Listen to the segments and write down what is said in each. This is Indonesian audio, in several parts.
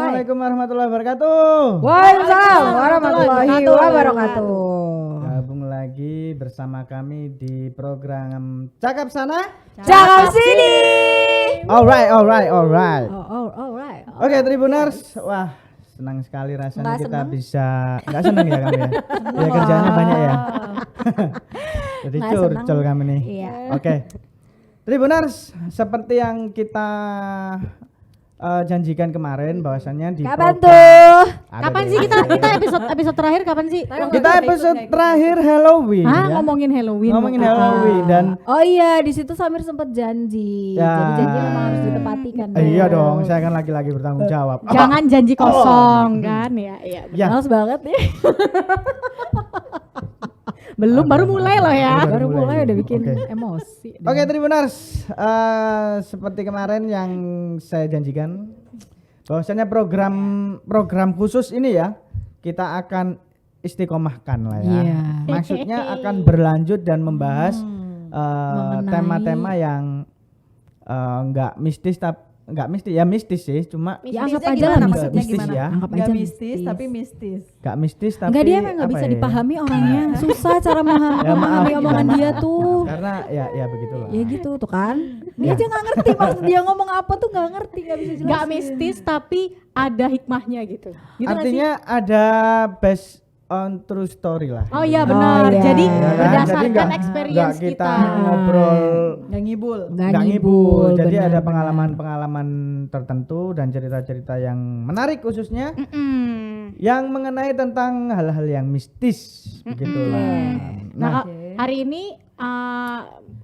Assalamualaikum warahmatullahi wabarakatuh. Waalaikumsalam warahmatullahi wabarakatuh. Gabung lagi bersama kami di program Cakap Sana, Cakap Sini. Alright. Alright. Oke, Tribuners. Wah, senang sekali rasanya Nggak kita senang? bisa. Nggak senang ya kami ya? Ya kerjanya banyak ya. Jadi Nggak curcol senang. kami nih. Iya. Oke. Tribuners, seperti yang kita janjikan kemarin bahwasannya di Kapan program- tuh? Ada Kapan deh. sih kita episode terakhir kapan sih? Kita episode terakhir Halloween Ah, ya. ngomongin Halloween. Ngomongin Ah. Halloween dan Oh iya, di situ Samir sempat janji. Ya. Jadi janji memang harus ditepati kan. iya dong, saya kan laki-laki bertanggung jawab. Jangan janji kosong kan ya. Iya. Ya. Males banget nih. Belum baru mulai loh ya. Baru mulai udah bikin Oke. emosi. Oke, Tribuners, seperti kemarin yang saya janjikan bahwasanya program khusus ini ya kita akan istiqomahkan lah ya. Iya. Maksudnya akan berlanjut dan membahas Mengenai- tema-tema yang nggak mistis mistis sih, cuma Ya, anggap Mistisnya aja gimana lah maksudnya mistis gimana? ya. Anggap Nggak aja mistis tapi mistis. nggak mistis tapi Enggak, dia emang nggak apa bisa ya? dipahami orangnya. Susah cara Ya, maaf, memahami omongan dia tuh. Karena ya begitulah. Ya gitu tuh kan. Dia Ya. aja nggak ngerti maksud dia ngomong apa tuh nggak ngerti, nggak bisa jelasin. Gak mistis tapi ada hikmahnya gitu. Gitu nggak sih? Artinya ada based on true story lah. Oh iya Oh, benar. iya. Jadi Ya kan? berdasarkan Jadi experience nggak kita. ngobrol Nggak ngibul. nggak ngibul. Jadi benar, ada benar. pengalaman-pengalaman tertentu dan cerita-cerita yang menarik khususnya yang mengenai tentang hal-hal yang mistis begitulah. Nah, Nah, hari ini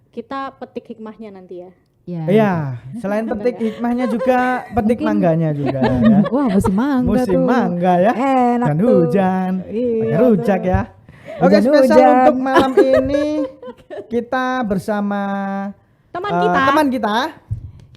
kita petik hikmahnya nanti ya. Ya. iya, selain petik hikmahnya juga petik Mungkin- mangganya juga ya. Wah, musim mangga Musim tuh. mangga ya. Enak Dan tuh. hujan. Iya, Pakai rujak ya. Oke, Hujan-hujan. spesial untuk malam ini kita bersama Teman kita. teman kita.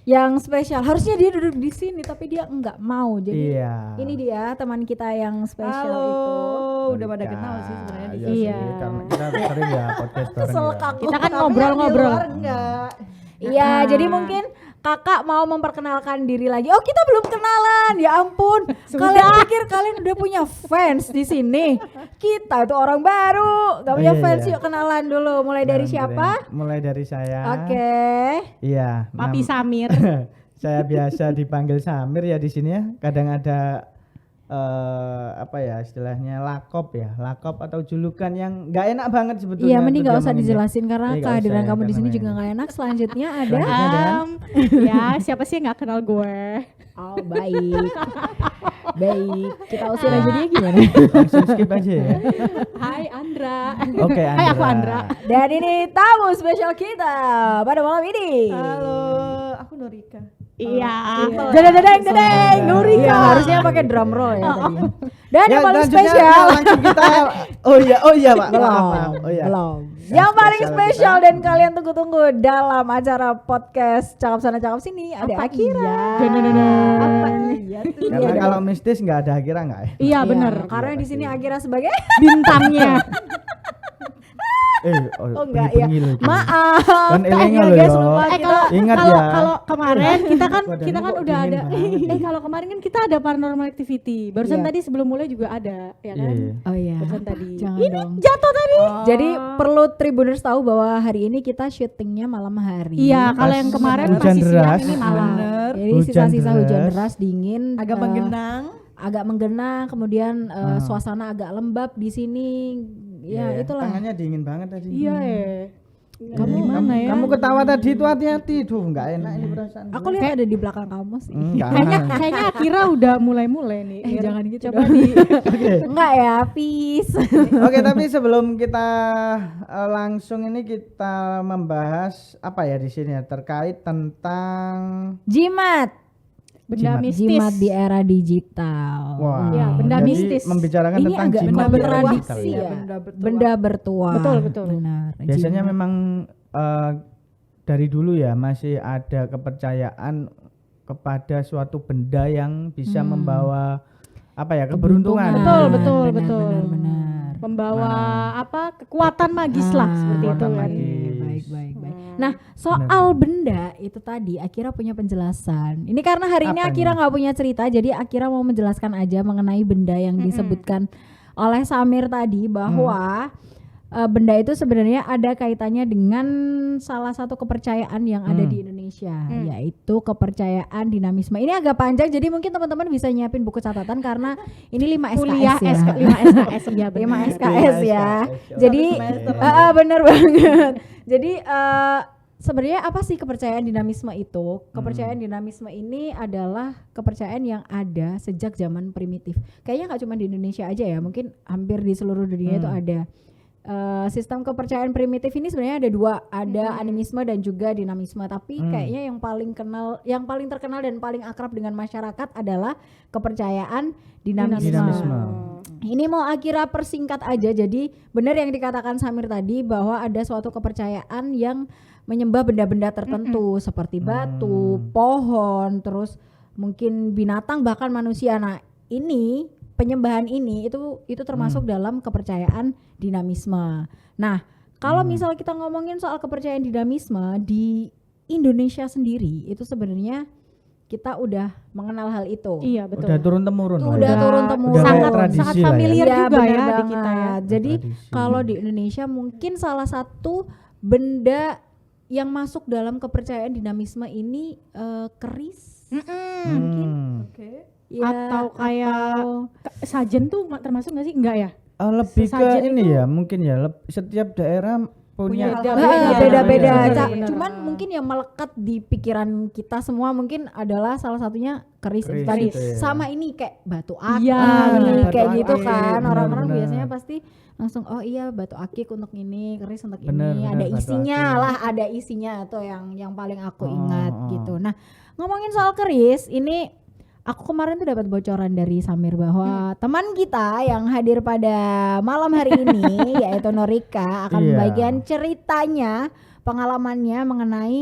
Yang spesial. Harusnya dia duduk di sini tapi dia enggak mau. Jadi Iya. ini dia teman kita yang spesial Halo, itu. udah pada kenal sih sebenarnya di Iya sini. sih, Iya. karena kita sering ya podcast bareng Kesel ya. kaku. Kita kan Tapi ngobrol-ngobrol. yang di luar enggak. Iya, jadi mungkin kakak mau memperkenalkan diri lagi. Oh, kita belum kenalan. Ya ampun. Kalian pikir kalian udah punya fans di sini? Kita tuh orang baru, gak punya iya, fans. iya. Yuk kenalan dulu. Mulai dari Nah, siapa? Mulai dari saya. Oke. Iya. Papi Samir. Saya biasa dipanggil Samir ya di sini ya. Kadang ada apa ya istilahnya lakop atau julukan yang nggak enak banget sebetulnya. Iya, mending untuk gak usah diomongin ya. dijelasin karena Iya, nggak kehadiran usah ya, kamu di karena sini ya. juga gak enak. Selanjutnya ada. Selanjutnya dan Ya, siapa sih yang gak kenal gue? Oh, baik. Baik. Kita usir aja dia gimana? langsung skip aja ya. Hai Andra. Oke, Hai, aku Andra. Dan ini tamu spesial kita pada malam ini. Halo, aku Norika. Iya. Dedeng, Nurika. Iya. Harusnya pakai drum roll ya tadi. Dan yang paling selanjutnya spesial. langsung kita oh iya Pak. Maaf. Oh iya. Belum. Yang Yang paling spesial spesial dan kalian tunggu-tunggu dalam acara podcast Cakap Sana Cakap Sini ada Akira. Apa iya tuh? Karena Iya, kalau mistis nggak ada Akira nggak ya? Iya bener. Karena di sini Akira sebagai Bintangnya. Oh enggak ya. Maaf. Maaf. Kan elinga loh guys, ya. lupa kita. Kalau Ingat kalau ya. kalau kemarin kita kan Badanmu kok udah dingin ada. banget. Kalau kemarin kan kita ada paranormal activity. Barusan Iya. tadi sebelum mulai juga ada, ya kan? Iya. Oh iya. Barusan tadi. Jangan Ini dong. jatuh tadi. Jadi perlu Tribuners tahu bahwa hari ini kita syutingnya malam hari. Iya, kalau yang kemarin Hujan masih siang, deras. ini malam. Bener. Jadi Hujan sisa-sisa deras. hujan deras dingin, Agak menggenang. agak menggenang, kemudian suasana agak lembab di sini. Ya Iya, itulah. Tangannya dingin banget tadi. Iya ya. Kamu gimana ya? Kamu ketawa tadi itu hati-hati tuh, nggak enak ini perasaan. Aku lihat ada di belakang kamu sih. Enggak. Kayaknya Akira udah mulai nih. Jangan gitu Coba dong. di Oke. Enggak ya, peace. Oke, tapi sebelum kita langsung ini kita membahas apa ya di sini ya terkait tentang Jimat. benda Jimat. mistis. Jimat di era digital. wah. Iya, benda jadi mistis. membicarakan Ini tentang agak jimat benda di era bertradisi digital ya. ya. Benda bertuah. Betul, betul. Benar. Biasanya jimat. memang dari dulu ya masih ada kepercayaan kepada suatu benda yang bisa membawa apa ya keberuntungan. Betul, betul, benar, betul. Benar. Membawa apa kekuatan magis lah seperti itu kekuatan kan. magis. Baik. Nah, soal benda itu tadi Akira punya penjelasan. Ini karena hari ini Apa Akira nih? nggak punya cerita, jadi Akira mau menjelaskan aja mengenai benda yang disebutkan oleh Samir tadi bahwa benda itu sebenarnya ada kaitannya dengan salah satu kepercayaan yang ada di Indonesia, yaitu kepercayaan dinamisme. Ini agak panjang, jadi mungkin teman-teman bisa nyiapin buku catatan karena ini 5 SKS Kuliah ya. 5 SKS ya 5 benar. SKS ya. SKS. Jadi semester. bener banget. Jadi sebenarnya apa sih kepercayaan dinamisme itu? Kepercayaan dinamisme ini adalah kepercayaan yang ada sejak zaman primitif. Kayaknya nggak cuma di Indonesia aja ya, mungkin hampir di seluruh dunia itu ada. Sistem kepercayaan primitif ini sebenarnya ada dua, ada animisme dan juga dinamisme. Tapi kayaknya yang paling terkenal dan paling akrab dengan masyarakat adalah kepercayaan dinamisme. Dinamisme. Ini mau Akira persingkat aja. Jadi benar yang dikatakan Samir tadi bahwa ada suatu kepercayaan yang menyembah benda-benda tertentu seperti batu, pohon, terus mungkin binatang bahkan manusia. Nah, ini penyembahan ini itu termasuk dalam kepercayaan dinamisme. Nah, kalau misal kita ngomongin soal kepercayaan dinamisme di Indonesia sendiri itu sebenarnya kita udah mengenal hal itu. Iya betul. Udah turun temurun. Itu lah udah ya. turun temurun. Udah sangat tradisi sangat lah ya. familiar Iya, juga bener ya di banget. kita ya. Jadi Tradisi. kalau di Indonesia mungkin salah satu benda yang masuk dalam kepercayaan dinamisme ini keris. Hmm. Oke. Ya, Atau kayak sajen tuh termasuk nggak sih? Enggak ya? Lebih ke Sesajen ini itu ya, mungkin ya setiap daerah punya beda-beda. Beda-beda. Cuman mungkin yang melekat di pikiran kita semua mungkin adalah salah satunya keris itu Keris tadi. itu ya. Sama ini kayak batu akik Iya, benar. kayak Batu gitu akik, kan. Orang-orang benar-benar. biasanya pasti langsung oh iya batu akik untuk ini, keris untuk Benar, ini, benar, ada batu isinya akik. lah, ada isinya tuh yang paling aku ingat Oh. gitu. Nah, ngomongin soal keris, ini aku kemarin tuh dapat bocoran dari Samir bahwa teman kita yang hadir pada malam hari ini yaitu Norika akan Iya. membagikan ceritanya, pengalamannya mengenai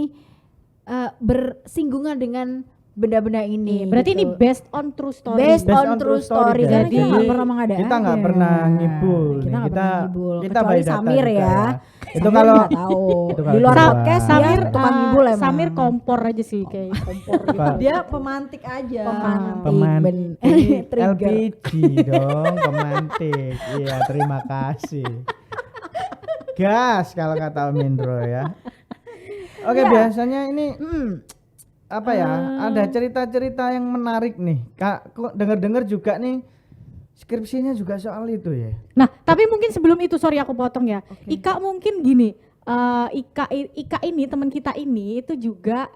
bersinggungan dengan benda-benda ini. Berarti ini gitu. based on true story. Based on true story. Karena Jadi kita nggak pernah mengada-ada. kita nggak pernah ngibul Kita nih. nggak pernah ngibul. kita Kecuali by data Samir juga ya. Itu Samir kalau nggak tahu. itu kalau Di luar di podcast luar. Samir tukang ngibul emang. Samir kompor aja sih kayak kompor gitu. Pak. Dia pemantik aja. Pemantik Trigger. LPG dong, pemantik. Iya, terima kasih. Gas kalau kata Om Indro ya. Oke, Iya. biasanya ini apa ya? Ada cerita-cerita yang menarik nih. Kak, kok dengar-dengar juga nih skripsinya juga soal itu ya. Nah, tapi mungkin sebelum itu sorry aku potong ya. Ika mungkin gini, Ika ini teman kita ini itu juga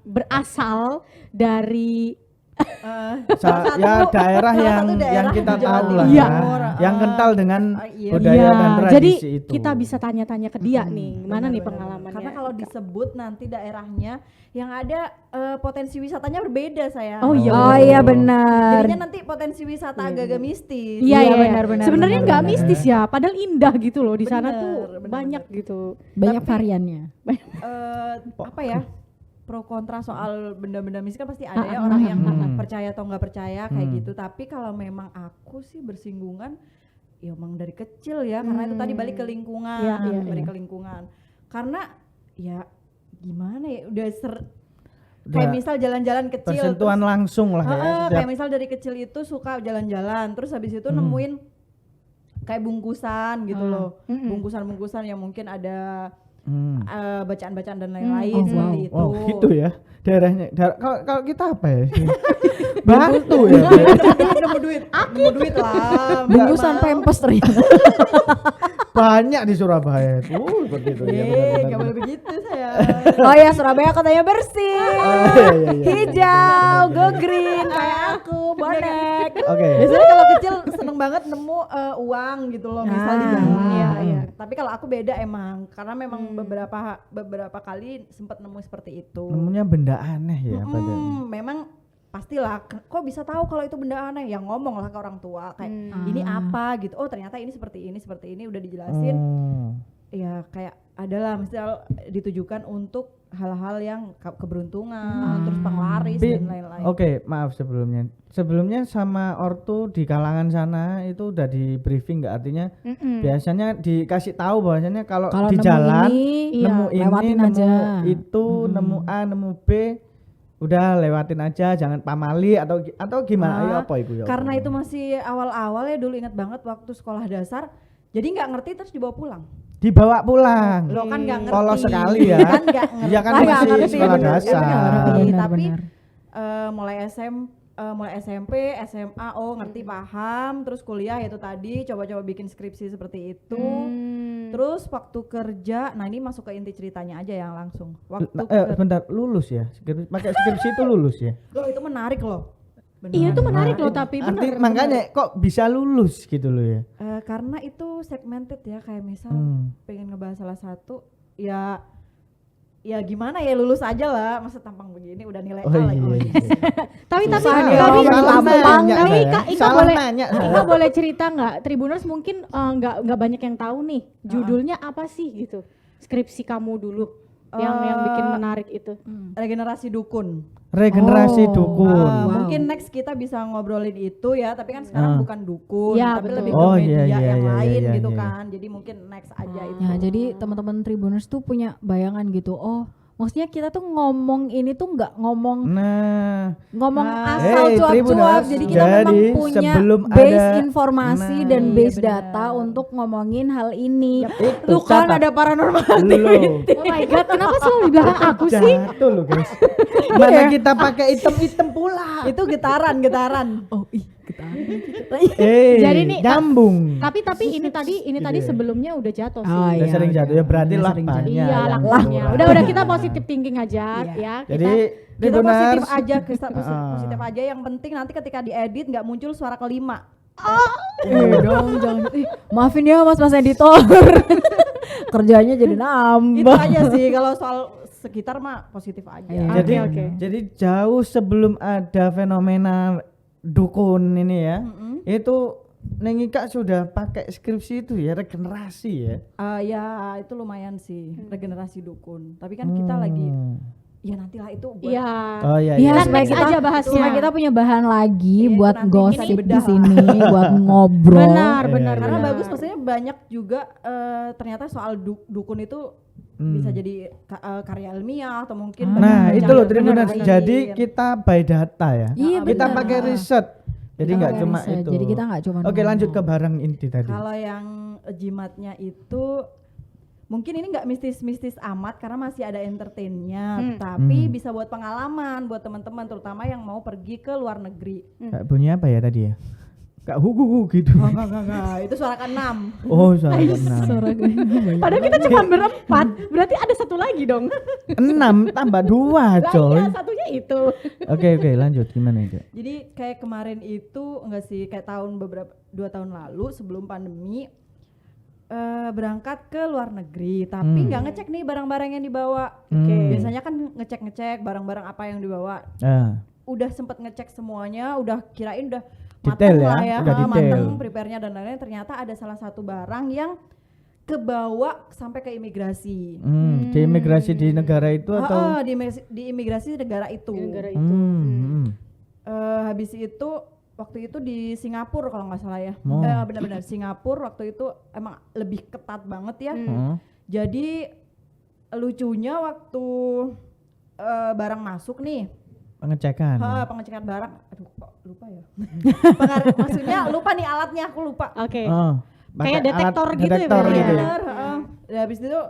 berasal dari Ya daerah yang daerah kita di Jawa tahu lah Iya. ya. Yang kental dengan iya. budaya dan tradisi jadi itu. kita bisa tanya-tanya ke dia nih, gimana nih pengalamannya? Karena kalau disebut nanti daerahnya yang ada potensi wisatanya berbeda saya. Oh iya. Oh iya benar. Jadinya nanti potensi wisata agak-agak mistis. Iya, Iya, iya, benar-benar, sebenarnya nggak benar-benar. mistis ya, padahal indah gitu loh di sana Bener, tuh bener, banyak gitu. Banyak Tapi- variannya. Apa ya? Pro kontra soal benda-benda mistis kan pasti ada ya orang yang percaya atau nggak percaya kayak gitu. Tapi kalau memang aku sih bersinggungan ya emang dari kecil ya karena itu tadi balik ke lingkungan, Iya, iya, balik iya. ke lingkungan. Karena ya gimana ya udah Udah kayak misal jalan-jalan kecil bersentuhan terus- langsung lah ya. kayak Setiap- misal dari kecil itu suka jalan-jalan terus habis itu nemuin kayak bungkusan gitu loh. Bungkusan-bungkusan yang mungkin ada Hmm. bacaan-bacaan dan lain-lain Oh, seperti wow. itu. Oh gitu ya daerahnya. Kalau kita apa ya? Batu ya. nemu duit lah. Bungkusan minimal. pempes ternyata. Banyak di Surabaya itu. Seperti itu ya. Gak boleh begitu saya. Oh ya Surabaya kotanya bersih, Iya. hijau, go green kayak aku, bonek. Oke. Biasanya kalau kecil seneng banget nemu uang gitu loh misal di Ah, jalan. iya, iya. Tapi kalau aku beda emang karena memang beberapa kali sempat nemu seperti itu. Nemunya benda aneh ya padahal. Memang pastilah kok bisa tahu kalau itu benda aneh ya ngomong lah ke orang tua kayak ini apa gitu. Oh ternyata ini seperti ini udah dijelasin. Oh. Ya kayak adalah misal ditujukan untuk hal-hal yang keberuntungan, terus penglaris dan lain-lain. Oke, maaf sebelumnya. Sebelumnya sama ortu di kalangan sana itu udah di briefing nggak, artinya biasanya dikasih tahu bahwasanya kalau di nemu jalan ini, nemu iya, lewatin nemu aja. itu, nemu A, nemu B, udah lewatin aja, jangan pamali atau gimana? Ayo apa itu ya? Karena itu masih awal-awal ya, dulu ingat banget waktu sekolah dasar. Jadi nggak ngerti terus dibawa pulang. Dibawa pulang. Lo kan nggak ngerti. Polos sekali ya. Kan nggak ngerti. Iya kan Nggak masih ngerti, sekolah bener, dasar. kan nggak ngerti. Benar, Tapi benar. mulai SMP, SMA, ngerti paham, terus kuliah itu tadi coba-coba bikin skripsi seperti itu. Terus waktu kerja, nah ini masuk ke inti ceritanya aja yang langsung. Bentar, lulus ya? Pakai skripsi itu lulus ya? Loh, itu menarik loh. Benar. Iya itu menarik Nah, loh, tapi benar. makanya kok bisa lulus gitu loh ya? Karena itu segmented ya, kayak misal pengen ngebahas salah satu, ya gimana ya, lulus aja lah, masa tampang begini udah nilai A lagi. Tapi Susah ya, tapi salah nanya tapi saya. Ika Salah boleh nanya saya. Ika boleh cerita nggak, Tribuners mungkin nggak banyak yang tahu nih judulnya apa sih gitu, skripsi kamu dulu yang bikin menarik itu. Regenerasi dukun. Regenerasi dukun. Mungkin next kita bisa ngobrolin itu ya, tapi kan sekarang bukan dukun, Ya, tapi betul. lebih ke Oh, media iya, yang iya, lain iya, gitu iya. kan. Jadi mungkin next aja itu. Ya, jadi teman-teman Tribuners tuh punya bayangan gitu. Oh, maksudnya kita tuh ngomong ini tuh nggak ngomong Nah, asal Hey, cuap-cuap. Tribuners, Jadi kita memang jadi punya sebelum base ada- informasi Nah, dan iya base benar. data untuk ngomongin hal ini. itu Tuh kan catat. ada paranormal Loh, Oh my god, kenapa selalu di belakang aku sih? jatuh loh guys. Mana kita pakai item-item pula. Itu getaran. Oh, Jadi nih, nyambung. Tapi ini tadi sebelumnya udah jatuh sih. Oh, Udah iya, sering jatuh ya, berarti udah lah sering banyak. Iya, yang laknya. kurang. Udah kita positive thinking aja ya. Jadi kita positif Tribuners, aja, positif aja. Yang penting nanti ketika diedit nggak muncul suara kelima. dong, jangan. Maafin ya mas editor. Kerjanya jadi Itu nambah. aja sih, kalau soal sekitar mah positif aja. jadi Oke. jadi jauh sebelum ada fenomena dukun ini ya, itu Neng Ika sudah pakai skripsi itu ya, regenerasi ya. Ya itu lumayan sih, regenerasi dukun. Tapi kan kita lagi, ya nantilah itu buat Iya. Oh iya, Iya, iya. supaya next kita aja bahasnya. supaya kita punya bahan lagi Iya, buat itu nanti bisa gosip di dibedah sini, buat ngobrol. Benar, Iya, benar. iya. karena benar. bagus, maksudnya banyak juga ternyata soal dukun itu bisa jadi karya ilmiah atau mungkin Nah, itu loh Tribuners. benar. Jadi kita by data ya. Iya, Kita benar. pakai riset. Jadi Kita nggak pakai cuma riset, itu. jadi kita nggak cuma Oke, lanjut ke ngomong. barang inti tadi. Kalau yang jimatnya itu mungkin ini nggak mistis-mistis amat karena masih ada entertainnya, tapi bisa buat pengalaman buat teman-teman, terutama yang mau pergi ke luar negeri. Kayak bunyi apa ya tadi ya? Kayak hugu gitu. Enggak, itu suara keenam. Oh, salah enam. Padahal kita cuma berempat, berarti ada satu lagi dong. 6 tambah 2, Lah coy. iya, satunya itu. Oke, lanjut gimana itu? Jadi kayak kemarin itu enggak sih, kayak 2 tahun lalu sebelum pandemi berangkat ke luar negeri, tapi nggak ngecek nih barang-barang yang dibawa. Biasanya kan ngecek barang-barang apa yang dibawa. Udah sempet ngecek semuanya, udah kirain udah Detail mateng ya, lah ya, udah detail. mateng prepare-nya dan lain-lain. Ternyata ada salah satu barang yang kebawa sampai ke imigrasi. Di imigrasi di negara itu atau? Di imigrasi negara itu. Gara-gara itu. Habis itu waktu itu di Singapura kalau nggak salah ya. Oh. Benar-benar Singapura waktu itu emang lebih ketat banget ya. Jadi lucunya waktu barang masuk nih, Pengecekan. pengecekan barang, aduh kok lupa ya. Maksudnya lupa nih alatnya, aku lupa. Oke. Oh, Kayak pakai detektor alat gitu ya detektor berarti gitu ya. Bener, Dan habis itu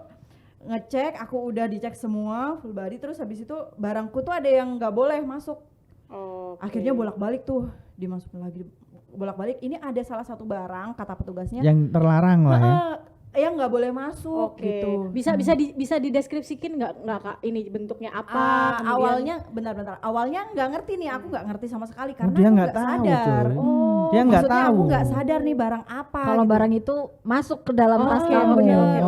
ngecek, aku udah dicek semua full body, terus habis itu barangku tuh ada yang nggak boleh masuk. Akhirnya bolak-balik tuh, dimasukin lagi bolak-balik. Ini ada salah satu barang kata petugasnya Yang terlarang lah ya. yang nggak boleh masuk gitu. Bisa dideskripsikan nggak Kak, ini bentuknya apa? kemudian- Awalnya bentar-bentar, awalnya nggak ngerti nih, aku nggak ngerti sama sekali karena dia aku nggak nggak tahu, sadar. coy. Dia nggak Maksudnya tahu. aku nggak sadar nih barang apa. Kalau gitu. barang itu masuk ke dalam tas Oke, kamu.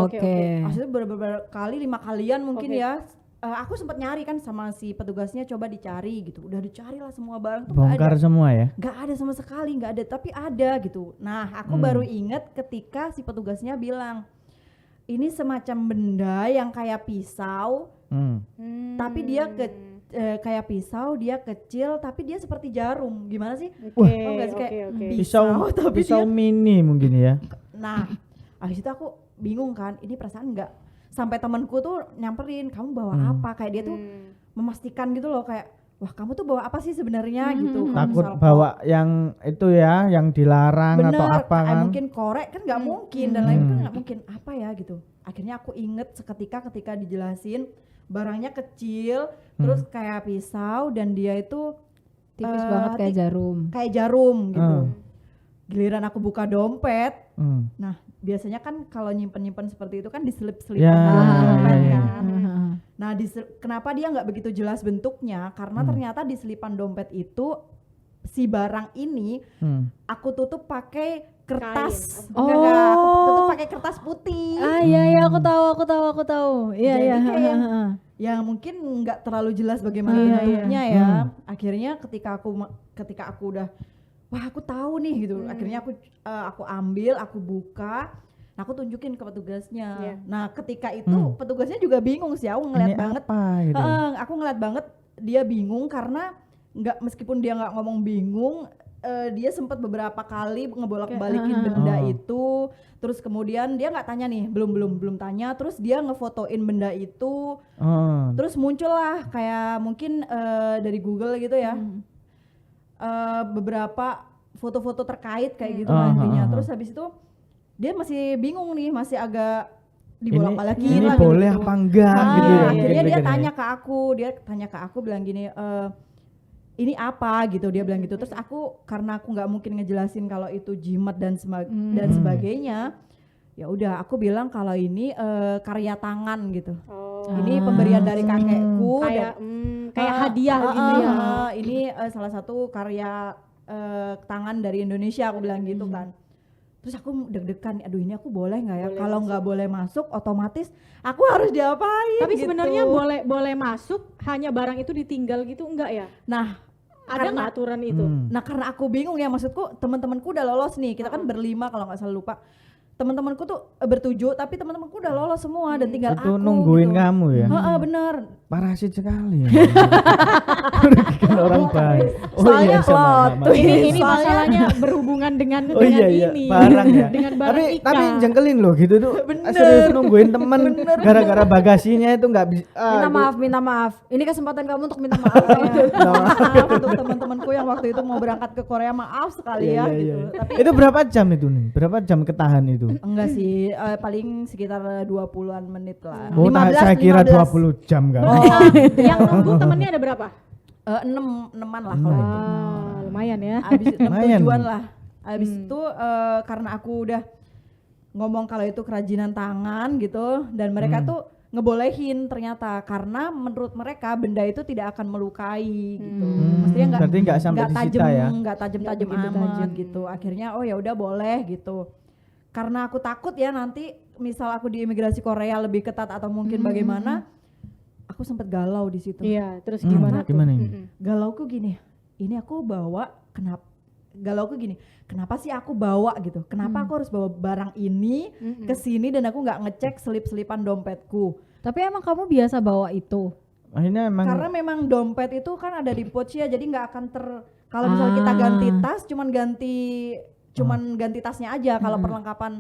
oke. Maksudnya beberapa kali, 5 kalian mungkin Oke. ya. Aku sempat nyari kan sama si petugasnya, coba dicari gitu. Udah dicari lah semua barang tuh nggak Bongkar ada. semua ya. Nggak ada sama sekali, nggak ada, tapi ada gitu. Nah, aku baru inget ketika si petugasnya bilang, ini semacam benda yang kayak pisau, tapi dia kayak pisau, dia kecil tapi dia seperti jarum. Gimana sih? Oke, Tau nggak sih kayak oke. pisau tapi pisau dia. mini mungkin ya. Nah, habis itu aku bingung kan, ini perasaan enggak. Sampai temanku tuh nyamperin, kamu bawa apa? Kayak dia tuh memastikan gitu loh, kayak wah kamu tuh bawa apa sih sebenarnya gitu. Kalau Takut misal bawa yang itu ya, yang dilarang bener, atau apa kayak kan. mungkin korek kan nggak mungkin dan lain kan nggak mungkin apa ya gitu. Akhirnya aku inget seketika ketika dijelasin barangnya kecil, terus kayak pisau dan dia itu Tipis banget kayak jarum. kayak jarum gitu. Giliran aku buka dompet, nah biasanya kan kalau nyimpen seperti itu kan diselip-selipan Ya, dalam dompet ya, ya. kan. Nah, kenapa dia nggak begitu jelas bentuknya? Karena ternyata di selipan dompet itu si barang ini aku tutup pakai kertas. Kain. Enggak, aku Oh. tutup pakai kertas putih. Iya aku tahu. Iya Jadi iya. kayak yang mungkin nggak terlalu jelas bagaimana Iya, bentuknya ya. Akhirnya ketika aku udah wah aku tahu nih gitu. Akhirnya aku ambil, aku buka. Nah, aku tunjukin ke petugasnya. Nah, ketika itu petugasnya juga bingung sih. Aku ngeliat Ini banget. apa gitu. Aku ngeliat banget dia bingung karena meskipun dia nggak ngomong bingung, dia sempat beberapa kali ngebolak-balikin benda itu. Terus kemudian dia nggak tanya nih, belum tanya. Terus dia ngefotoin benda itu. Terus muncullah kayak mungkin dari Google gitu ya. Beberapa foto-foto terkait kayak gitu nantinya. Terus habis itu dia masih bingung nih, masih agak dibolak-balikin ini lah boleh gitu. apa enggak gitu ya. Akhirnya dia Pikir-pikir ya. tanya ke aku bilang gini, ini apa gitu, dia bilang gitu. Terus karena aku nggak mungkin ngejelasin kalau itu jimat dan sebagainya, ya udah aku bilang kalau ini karya tangan gitu. Ini pemberian dari kakekku Kayak hadiah gitu ya. Ini salah satu karya tangan dari Indonesia, aku bilang gitu kan. Terus aku deg-degan, aduh ini aku boleh nggak ya? Kalau nggak boleh masuk, otomatis aku harus diapain? Tapi gitu. sebenarnya boleh masuk, hanya barang itu ditinggal gitu enggak ya? Nah, Ada nggak aturan itu? Nah karena aku bingung ya, maksudku teman-temanku udah lolos nih, kita kan berlima kalau nggak salah lupa. Teman-temanku tuh bertujuh, tapi teman-temanku udah lolos semua dan tinggal Itu aku nungguin gitu. kamu ya. Bener. Parasit sekali. Merugikan orang baik. Soalnya sama lot. mama. Ini masalahnya berhubungan dengan Oh iya iya, ini. barang ya. Dengan barang Ika. tapi jengkelin loh gitu tuh. Serius nungguin temen gara-gara bagasinya itu nggak bisa. Minta maaf. Ini kesempatan kamu untuk minta maaf. Maaf untuk teman-temanku yang waktu itu mau berangkat ke Korea, maaf sekali ya gitu. Tapi Itu berapa jam itu nih? Berapa jam ketahan itu? enggak sih, paling sekitar 20-an menit lah. Oh, saya kira 20 jam kan. Yang nunggu temennya ada berapa? 6-an lah kalau itu. Lumayan ya. Abis itu Lumayan. tujuan lah. Abis itu karena aku udah ngomong kalau itu kerajinan tangan gitu, dan mereka tuh ngebolehin ternyata karena menurut mereka benda itu tidak akan melukai gitu. Maksudnya Berarti nggak sampai disita ya? nggak tajam-tajam amat gitu. Akhirnya oh ya udah boleh gitu. Karena aku takut ya nanti misal aku di imigrasi Korea lebih ketat atau mungkin bagaimana, aku sempet galau di situ. Iya, terus gimana tuh? Gimana ini? Galauku gini, ini aku bawa kenapa sih aku bawa gitu? Kenapa aku harus bawa barang ini ke sini dan aku nggak ngecek selip-selipan dompetku? Tapi emang kamu biasa bawa itu? Akhirnya emang Karena memang dompet itu kan ada di pouch ya, jadi nggak akan kalau misalnya kita ganti tas, cuman ganti tasnya aja. Kalau perlengkapan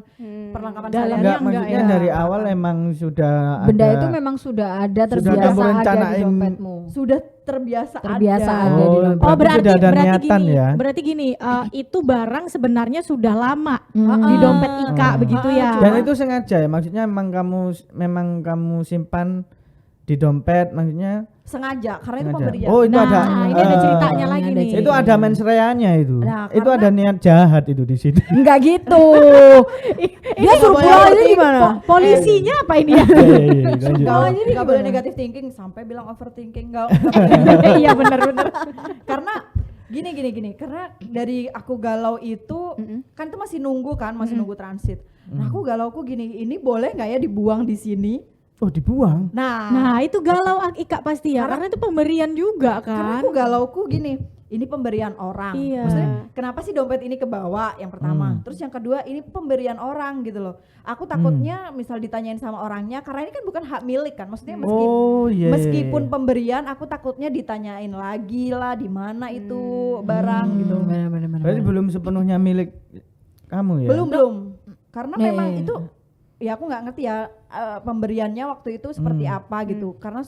Dalamnya enggak, sehari-hari maksudnya ya. dari awal emang sudah Benda ada. itu memang sudah ada, Sudah terbiasa kamu ada di rencanain. dompetmu. Sudah terbiasa Terbiasa ada. ada di Oh, dompet. Oh berarti sudah ada berarti niatan gini, ya. berarti gini, itu barang sebenarnya sudah lama di dompet Ika begitu ya. Dan itu sengaja ya, maksudnya memang kamu simpan di dompet, maksudnya Sengaja, karena itu sengaja. pemberian. Oh, itu Nah, ada ini ada ceritanya lagi ada nih. cerita. itu ada mens reanya itu. Nah, Itu karena- ada niat jahat itu di situ. Enggak gitu. Dia suruh boleh pulang aja overthinking, gimana? Polisinya apa ini ya? Iya, lanjut. Nggak boleh negatif thinking sampai bilang overthinking, nggak. Iya benar-benar. Karena gini karena dari aku galau itu kan itu masih nunggu transit. Nah aku galauku gini, ini boleh nggak ya dibuang di sini? Oh, dibuang. Nah Nah itu galau Ika pasti ya, karena itu pemberian juga karena kan. aku galauku gini, ini pemberian orang. Iya. Maksudnya kenapa sih dompet ini kebawa yang pertama. Terus yang kedua ini pemberian orang gitu loh. Aku takutnya misal ditanyain sama orangnya karena ini kan bukan hak milik kan. Maksudnya meskipun pemberian aku takutnya ditanyain lagi lah di mana itu barang gitu. Benar. Berarti belum sepenuhnya milik kamu ya? Belum. Karena memang itu ya aku nggak ngerti ya pemberiannya waktu itu seperti apa gitu. Karena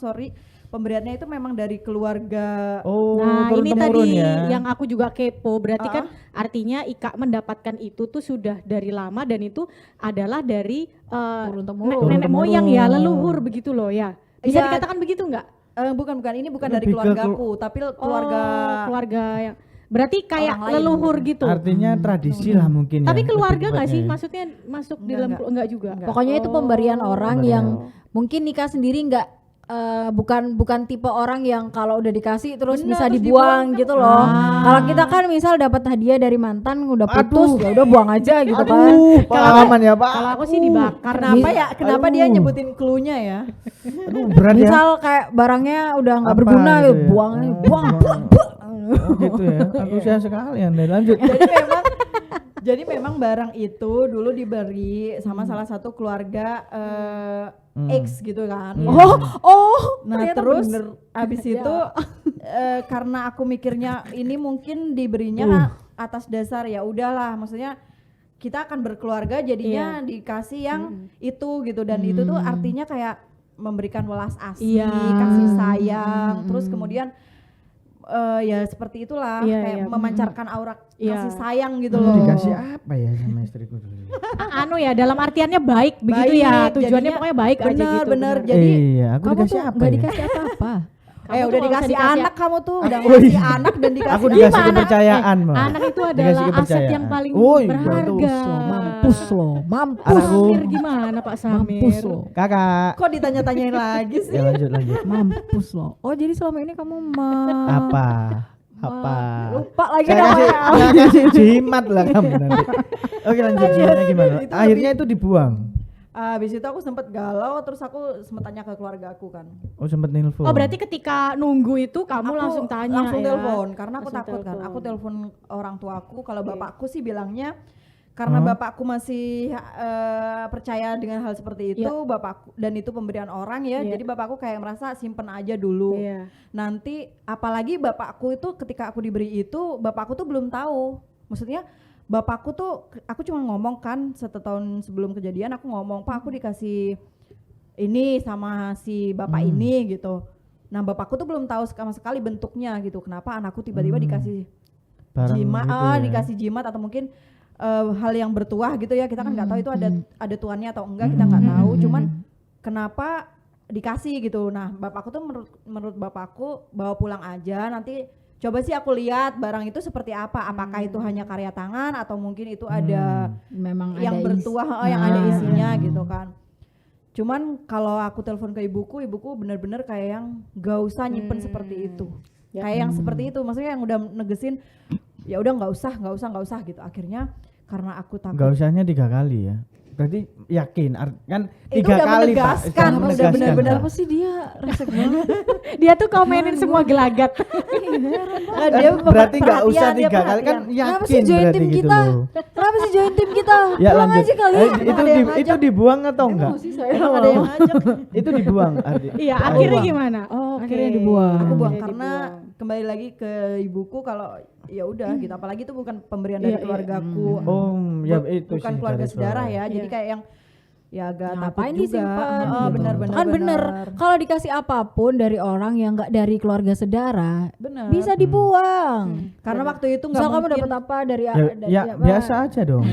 pemberiannya itu memang dari keluarga. Nah ini tadi ya. yang aku juga kepo, berarti kan artinya Ika mendapatkan itu tuh sudah dari lama dan itu adalah dari nenek moyang ya, leluhur begitu loh ya. Bisa Ya, dikatakan begitu nggak? Bukan, ini bukan Lebih dari ke keluargaku, tapi keluarga yang berarti kayak orang lain. leluhur gitu. Artinya tradisi lah mungkin Tapi ya. keluarga lebih nggak sih? tepatnya. Maksudnya masuk di Enggak, dalam enggak juga. Pokoknya itu pemberian orang Pemberian. yang mungkin Nika sendiri nggak bukan tipe orang yang kalau udah dikasih terus Bener, bisa terus dibuang dibuang gitu loh. Kalau kita kan misal dapat hadiah dari mantan udah putus ya udah buang aja gitu kan. Pengalaman ya Pak. Kalau aku sih dibakar. Kenapa dia nyebutin cluenya ya? Aduh, berat ya. Misal kayak barangnya udah nggak Apa berguna gitu ya ya? buang. Oh, gitu ya. Antusias sekali Anda. Lanjut. Jadi memang barang itu dulu diberi sama salah satu keluarga X gitu kan. Nah ternyata terus bener. abis itu karena aku mikirnya ini mungkin diberinya atas dasar ya udahlah, maksudnya kita akan berkeluarga jadinya dikasih yang itu gitu, dan itu tuh artinya kayak memberikan welas asih, kasih sayang, terus kemudian ya seperti itulah kayak memancarkan aura kasih sayang gitu loh. Dikasih apa ya sama istriku dulu? Anu ya, dalam artiannya baik begitu ya. Baik, Tujuannya jadinya pokoknya baik aja gitu. bener. Jadi Iya, aku Kamu dikasih tuh apa nggak ya? dikasih apa-apa. Kamu tuh udah kalau dikasih bisa anak, kamu tuh udah Oh, ngasih iya. anak dan dikasih Aku dikasih Iya, kepercayaan, Mbak. Anak itu Dikasih adalah aset kepercayaan. yang paling Oh, iya, berharga. Mampus loh, mampus. Anakku. Samir gimana Pak Samir? Mampus loh. Kakak. Kok ditanya-tanyain lagi sih? Ya lanjut. Mampus loh. Oh jadi selama ini kamu Apa? lupa lagi Saya namanya. kasih jimat lah kamu nanti. Oke lanjut, jimatnya gimana? Itu Akhirnya itu dibuang. Habis itu aku sempet galau, terus aku sempet tanya ke keluarga aku kan. Oh sempet nelpon. Oh berarti ketika nunggu itu kamu Aku langsung tanya langsung ya? telepon karena aku Langsung takut kan. telepon. Aku telepon orang tuaku, kalau bapakku sih bilangnya karena bapakku masih percaya dengan hal seperti itu, bapakku, dan itu pemberian orang ya. Jadi bapakku kayak merasa simpen aja dulu. Iya. Nanti apalagi bapakku itu ketika aku diberi itu, bapakku tuh belum tahu. Maksudnya bapakku tuh, aku cuma ngomong kan 1 tahun sebelum kejadian aku ngomong, "Pak, aku dikasih ini sama si bapak ini," gitu. Nah, bapakku tuh belum tahu sama sekali bentuknya gitu. Kenapa anakku tiba-tiba dikasih Barang jimat, gitu ya. dikasih jimat atau mungkin hal yang bertuah gitu ya. Kita kan nggak tahu itu ada tuannya atau enggak, kita nggak tahu. Cuman kenapa dikasih gitu. Nah, bapakku tuh menurut bapakku bawa pulang aja, nanti coba sih aku lihat barang itu seperti apa. Apakah itu hanya karya tangan atau mungkin itu ada Memang yang ada bertuah, yang ada isinya gitu kan. Cuman kalau aku telepon ke ibuku bener-bener kayak yang gak usah nyimpen seperti itu. Kayak yang seperti itu, maksudnya yang udah negesin ya udah nggak usah gitu. Akhirnya karena aku takut. Gak usahnya 3 kali ya. Berarti yakin kan 3 Itu udah kali Pak. menegaskan, Sudah udah benar-benar Pak. Apa sih dia resek banget. Dia tuh komenin semua gelagat. Nah, dia Berarti nggak perhatian, usah dia 3 kali kan perhatian. Kenapa sih yakin join berarti tim gitu kita? loh. Kenapa sih join tim kita? Ya Pulang lanjut. aja kali. Itu dibuang atau enggak? Emang ada yang ngajak. Itu dibuang. Iya, akhirnya gimana? Oh, Akhirnya dibuang. Aku buang Akhirnya karena dibuang. kembali lagi ke ibuku, kalau ya udah gitu, apalagi itu bukan pemberian dari keluargaku. Oh, ya itu bukan sih keluarga dari sedarah keluarga. ya. Jadi kayak yang ya agak takut Ngapain juga. disimpan? Oh, gitu. benar-benar. Kan bener. Kalau dikasih apapun dari orang yang nggak dari keluarga sedara, Bener. bisa dibuang. Karena waktu itu nggak Misal kamu mungkin. dapat apa dari Ya biasa aja dong.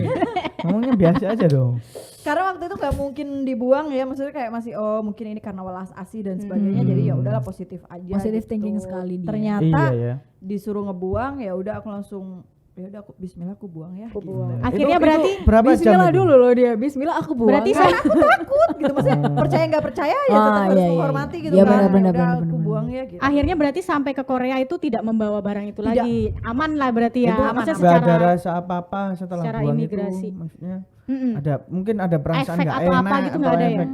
Ngomongnya biasa aja dong. Karena waktu itu nggak mungkin dibuang ya, maksudnya kayak masih mungkin ini karena welas asih dan sebagainya. Jadi ya udahlah positif aja. Positive gitu. thinking sekali dia. Ternyata Iya ya. disuruh ngebuang, ya udah aku langsung ya udah aku bismillah aku buang ya. Gitu. Akhirnya Itu berarti berapa jam Bismillah itu? dulu loh dia. Bismillah aku buang. berarti saya Takut gitu, maksudnya percaya nggak percaya ya tetap harus iya, iya. menghormati gitu Iya, kan. benar, Udah benar, aku benar. buang ya gitu. akhirnya berarti sampai ke Korea itu tidak membawa barang itu Tidak. lagi. Aman lah berarti ya. Itu Maksudnya nggak ada secara rasa apa-apa setelah secara buang imigrasi. itu. Maksudnya Mm-mm. ada mungkin ada perasaan Efek nggak atau enak apa gitu nggak ada ya? efek.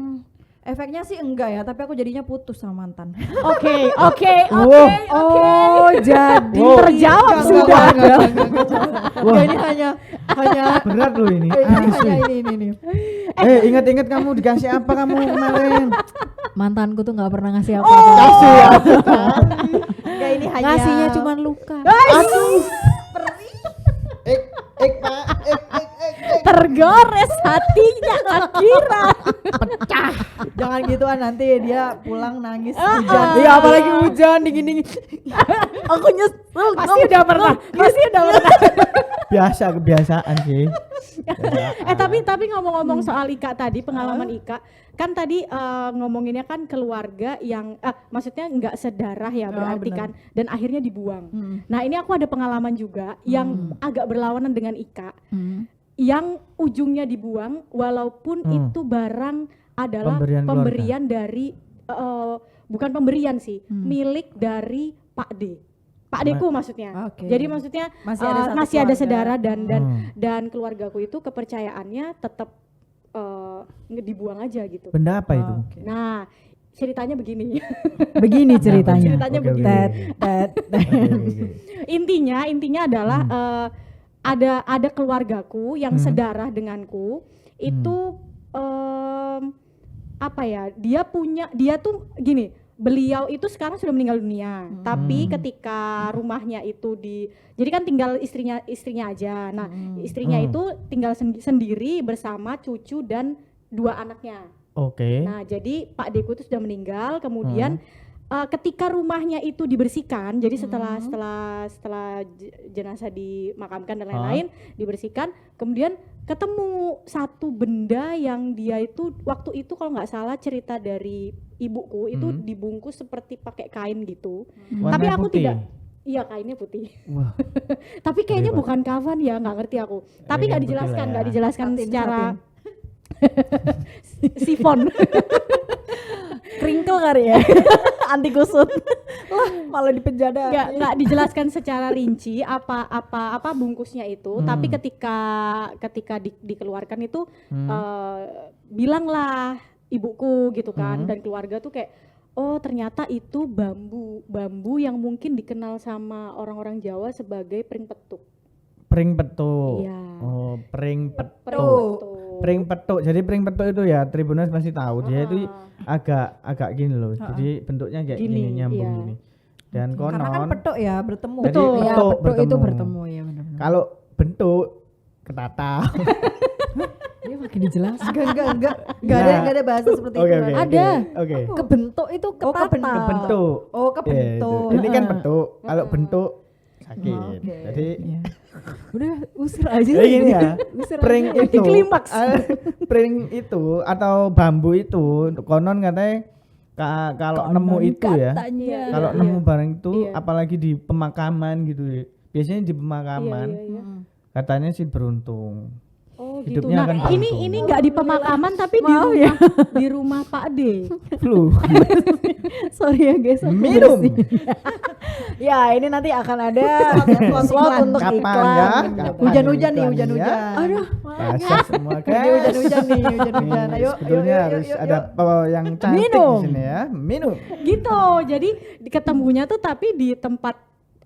Efeknya sih enggak ya, tapi aku jadinya putus sama mantan. Oke. Oh, jadi Wow. terjawab Enggak, sudah. Enggak, ini hanya Berat loh ini. hanya Asli. ini. Ingat-ingat kamu dikasih apa kamu kemarin? Mantanku tuh nggak pernah ngasih apa-apa. Kasih apa? Enggak, ini hanya Ngasihnya cuma luka. Aduh. Pak. Tergores hatinya Akira. jangan gituan, nanti dia pulang nangis hujan. Iya, apalagi hujan dingin-dingin. Aku nyesel. Pasti udah pernah. Biasa kebiasaan sih. Tapi ngomong-ngomong soal Ika tadi, pengalaman Ika, kan tadi ngomonginnya kan keluarga yang maksudnya nggak sedarah ya berarti benar. kan, dan akhirnya dibuang. Nah ini aku ada pengalaman juga yang agak berlawanan dengan Ika, yang ujungnya dibuang walaupun itu barang adalah Pemberian pemberian dari bukan pemberian sih, milik dari Pak D. Pak Deku maksudnya. Oke. Jadi maksudnya Masih ada satu masih ada keluarga. saudara dan keluargaku itu kepercayaannya tetap dibuang aja gitu. Benda apa itu? Nah, ceritanya begini. Begini ceritanya. Ceritanya Oke, begini. Oke. Intinya adalah ada keluargaku yang sedarah denganku itu apa ya? Dia tuh gini. Beliau itu sekarang sudah meninggal dunia, tapi ketika rumahnya itu jadi kan tinggal istrinya aja. Nah, istrinya itu tinggal sendiri bersama cucu dan 2 anaknya. Oke. Nah, jadi Pak Deku itu sudah meninggal, kemudian ketika rumahnya itu dibersihkan, jadi setelah jenazah dimakamkan dan lain-lain, dibersihkan, kemudian ketemu satu benda yang dia itu waktu itu kalau nggak salah cerita dari ibuku itu dibungkus seperti pakai kain gitu. Warna Tapi aku putih. tidak. Iya, kainnya putih. Wah. Tapi kayaknya Hebat. bukan kafan ya, nggak ngerti aku. Tapi nggak Yang putih dijelaskan, lah ya. nggak dijelaskan Satin, secara sifon. Kringkel kali ya. Anti kusut. Lah, malah dipenjara. nggak dijelaskan secara rinci apa bungkusnya itu, tapi ketika dikeluarkan itu bilanglah ibuku gitu kan, dan keluarga tuh kayak oh ternyata itu bambu yang mungkin dikenal sama orang-orang Jawa sebagai pring petuk. Pring petuk. Iya. Oh, pring petuk. Petuk. Pring petuk. Jadi pring petuk itu ya Tribuners pasti tahu. Dia itu agak gini loh. Jadi bentuknya kayak gini, Gini, nyambung iya. gini. Dan Karena kan konon petuk ya bertemu. Jadi Betul, ya, petuk petuk itu bertemu. bertemu ya benar-benar. kalau bentuk ketata. Dia makin dijelaskan. Enggak ada bahasa seperti Oke, itu. oke, Ada. Oke. Kebentuk itu ketata. Kebentuk. Oh, Ya, kebentuk. itu. Ini kan bentuk. Kalau bentuk sakit. Oke. Jadi Iya. Udah usir aja. jadi gini ya. Usir Pring aja. itu. Klimaks. Pring itu atau bambu itu konon katanya kalau nemu itu ya. Katanya. Kalau Iya, nemu iya. barang itu Iya. apalagi di pemakaman gitu ya. Biasanya di pemakaman Iya. katanya sih beruntung. Oh gitu. Hidupnya Nah, akan ini beruntung. nggak di pemakaman tapi di rumah Pak D. Flu. Sorry ya guys. aku Minum. bersih. Ya ini nanti akan ada slot untuk Kapan iklan. ya? Bener. Kapan Hujan-hujan nih, iklannya? hujan-hujan. Aduh. Basah semua Ini guys. hujan-hujan nih, hujan-hujan. Nih, Ayo, sebetulnya yuk, harus yuk, ada yang cantik Minum. di sini ya. Minum. Gitu. Jadi ketemunya tuh tapi di tempat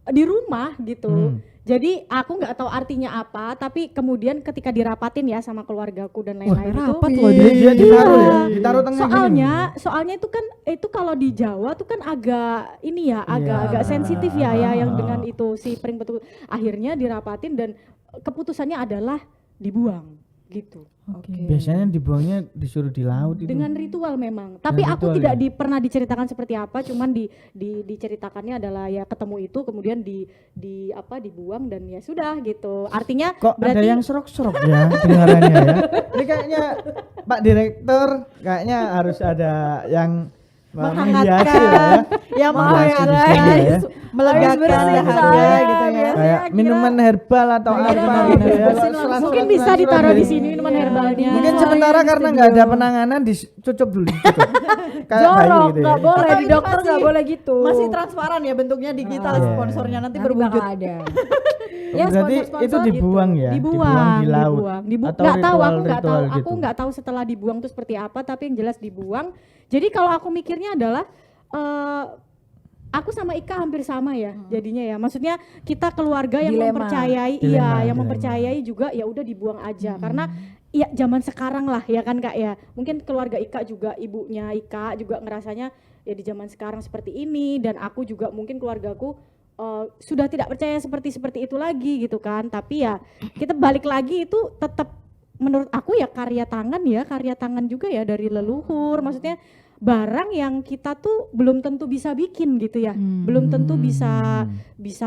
di rumah gitu. Jadi aku nggak tahu artinya apa, tapi kemudian ketika dirapatin ya sama keluargaku dan lain-lain itu. rapat loh Dia dia. ditaruh ya, ditaruh tengah gini. Soalnya itu kan itu kalau di Jawa tuh kan agak ini ya, agak sensitif ya yang dengan itu si pring petuk. Akhirnya dirapatin dan keputusannya adalah dibuang gitu. Biasanya dibuangnya disuruh di laut itu. Dengan ritual memang. Tapi aku ritual tidak ya? pernah diceritakan seperti apa, cuman diceritakannya adalah ya ketemu itu kemudian dibuang dan ya sudah gitu. Artinya Kok ada berarti yang serok-serok ya kedengarannya ya. Ini kayaknya Pak Direktur kayaknya harus ada yang menghiasi lah ya. Ya Menghiasi di menghangatkan, sini ya. melegakan dahaga gitu ya. Kayak minuman herbal atau apa gitu ya. mungkin bisa ditaruh di sini minuman herbalnya. Mungkin sementara karena nggak ada penanganan dicucup dulu cukup. Kayak bayi Jorok, gitu ya. nggak boleh Atau di ini dokter masih- nggak boleh gitu. Masih transparan ya bentuknya digital Iya. sponsornya nanti Nanti berwujud. bakal ada. Ya, Berarti sponsor-sponsor itu dibuang ya? Dibuang, di laut. dibuang. Atau Nggak tahu, aku nggak tahu, ritual-ritual aku gitu? nggak tahu setelah dibuang itu seperti apa, tapi yang jelas dibuang. Jadi kalau aku mikirnya adalah aku sama Ika hampir sama ya jadinya ya. Maksudnya kita keluarga yang Dilema. mempercayai, Dilema, yang dilema. mempercayai juga ya udah dibuang aja. Karena ya zaman sekarang lah ya kan Kak ya. Mungkin keluarga Ika juga, ibunya Ika juga ngerasanya ya di zaman sekarang seperti ini, dan aku juga mungkin keluargaku sudah tidak percaya seperti itu lagi gitu kan. Tapi ya kita balik lagi itu tetap menurut aku ya karya tangan juga ya dari leluhur. Maksudnya barang yang kita tuh belum tentu bisa bikin gitu ya, belum tentu bisa